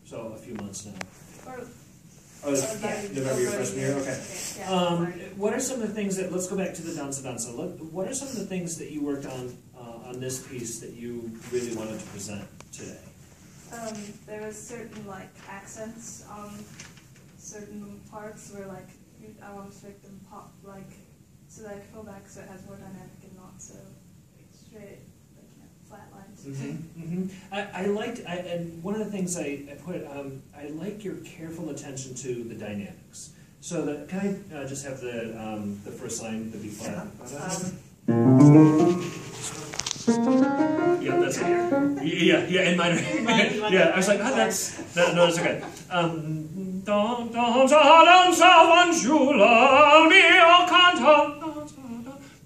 so a few months now. Oh, November your freshman year? Okay. Yeah, what are some of the things that, let's go back to the danza. What are some of the things that you worked on this piece that you really wanted to present today? there was certain like accents on certain parts where like I want to make them pop like so that I can pull back so it has more dynamic and not so straight like flat lines. I liked, and one of the things I put, I like your careful attention to the dynamics. So that, can I just have the first line, the B flat? Yeah, that's it. Yeah, in minor. Yeah, I was like, oh, that's, no, it's okay.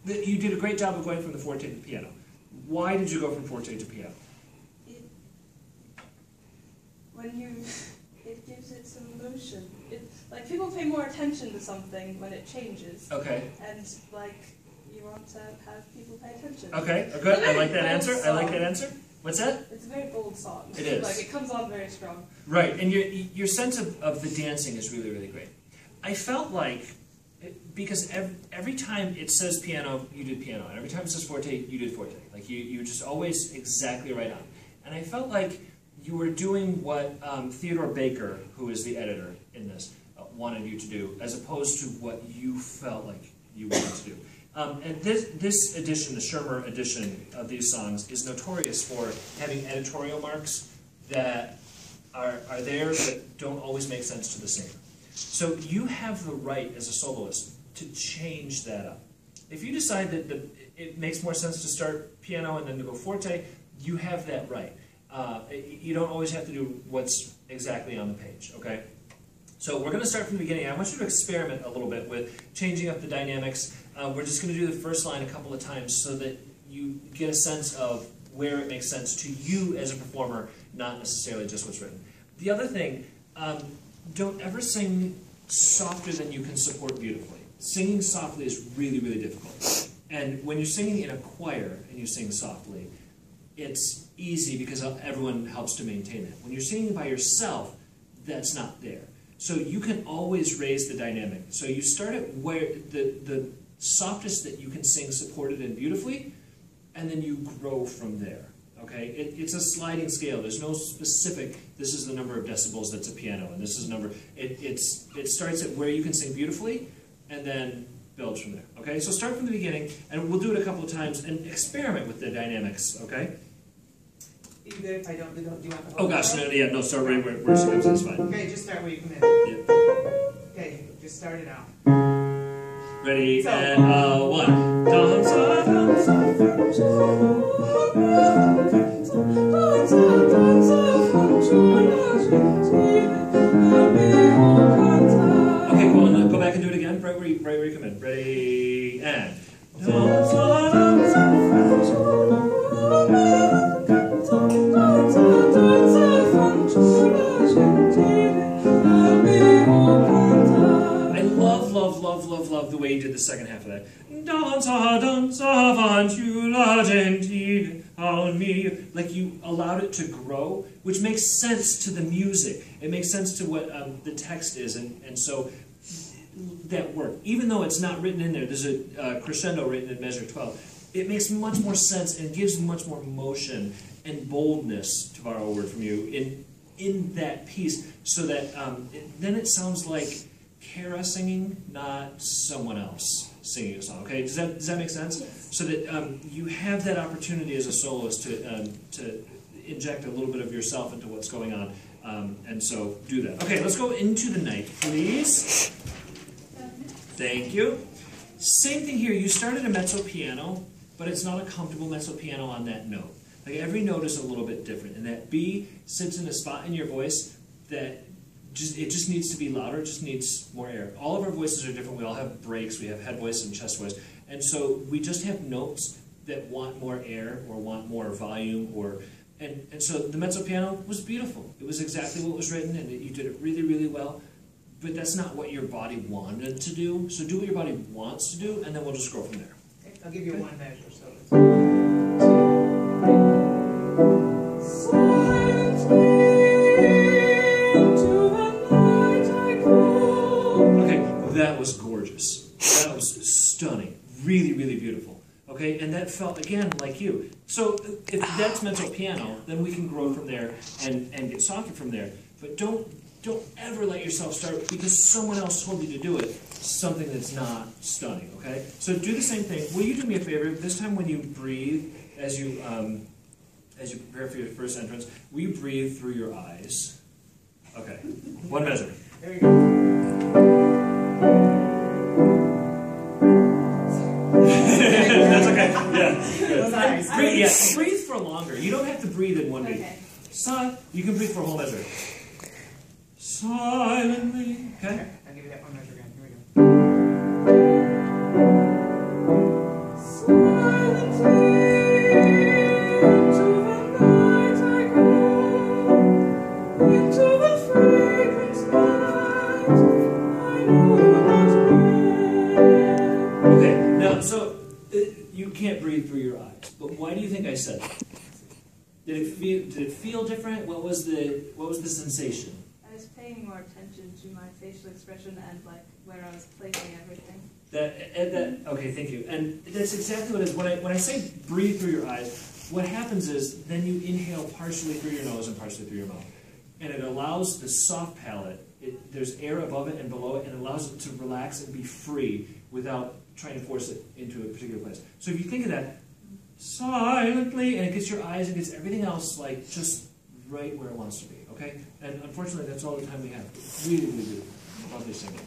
You did a great job of going from the forte to the piano. Why did you go from forte to piano? It gives it some motion. Like people pay more attention to something when it changes. Okay. And like you want to have people pay attention. Okay, good. I like that answer. I like that answer. What's that? It's a very bold song. It is. Like it comes on very strong. Right, and your sense of the dancing is really, really great. I felt like, because every time it says piano, you did piano, and every time it says forte, you did forte. Like you were just always exactly right on. And I felt like you were doing what Theodore Baker, who is the editor in this, wanted you to do, as opposed to what you felt like you wanted to do. And this edition, the Schirmer edition of these songs, is notorious for having editorial marks that are there but don't always make sense to the singer. So you have the right as a soloist to change that up. If you decide that it makes more sense to start piano and then to go forte, you have that right. You don't always have to do what's exactly on the page, okay? So we're going to start from the beginning. I want you to experiment a little bit with changing up the dynamics. We're just going to do the first line a couple of times so that you get a sense of where it makes sense to you as a performer, not necessarily just what's written. The other thing, don't ever sing softer than you can support beautifully. Singing softly is really, really difficult. And when you're singing in a choir and you sing softly, it's easy because everyone helps to maintain that. When you're singing by yourself, that's not there. So you can always raise the dynamic. So you start at where the softest that you can sing supported and beautifully, and then you grow from there. Okay, it's a sliding scale. There's no specific, this is the number of decibels that's a piano, and this is the number, it starts at where you can sing beautifully, and then builds from there. Okay, so start from the beginning, and we'll do it a couple of times, and experiment with the dynamics, okay? You good if I don't, do you want the whole Oh gosh, no, yeah, no, start right where she comes in, it's fine. Okay, just start where you come in. Yeah. Okay, just start it out. Ready, so, and one. Danza, danza, danza. Okay, cool, and then go back and do it again, right where you come in. Ready, and I love the way you did the second half of that. Danza, danza, fanciulla gentile al mio. Like you allowed it to grow, which makes sense to the music. It makes sense to what the text is, and so that worked. Even though it's not written in there, there's a crescendo written in measure 12. It makes much more sense and gives much more motion and boldness, to borrow a word from you, in that piece, so that then it sounds like Kara singing, not someone else singing a song. Okay, does that make sense? Yes. So that you have that opportunity as a soloist to inject a little bit of yourself into what's going on, and so do that. Okay, let's go into the night, please. Thank you. Same thing here. You started a mezzo piano, but it's not a comfortable mezzo piano on that note. Like every note is a little bit different, and that B sits in a spot in your voice that it just needs to be louder. It just needs more air. All of our voices are different. We all have breaks. We have head voice and chest voice, and so we just have notes that want more air or want more volume, and so the mezzo piano was beautiful. It was exactly what was written, and you did it really, really well. But that's not what your body wanted to do. So do what your body wants to do, and then we'll just grow from there. Okay, I'll give you one measure. So it's Okay, and that felt, again, like you. So if that's mental piano, then we can grow from there and get softer from there. But don't ever let yourself start because someone else told you to do it, something that's not stunning, okay? So do the same thing. Will you do me a favor? This time when you breathe, as you prepare for your first entrance, will you breathe through your eyes? Okay, one measure. There we go. That's okay. Yeah. Good. Those eyes. Breathe for longer. You don't have to breathe in one beat. Okay. You can breathe for a whole measure. Silently. Okay. Okay, I'll give you that one measure again. Here we go. Okay. Now, so you can't breathe through your eyes, but why do you think I said that? Did it feel different? What was the sensation? I was paying more attention to my facial expression and like where I was placing everything. Okay, thank you. And that's exactly what it is. When I say breathe through your eyes, what happens is then you inhale partially through your nose and partially through your mouth. And it allows the soft palate, there's air above it and below it, and it allows it to relax and be free without trying to force it into a particular place. So if you think of that, silently, and it gets your eyes and gets everything else like just right where it wants to be, okay? And unfortunately, that's all the time we have. Really, really, really lovely singing.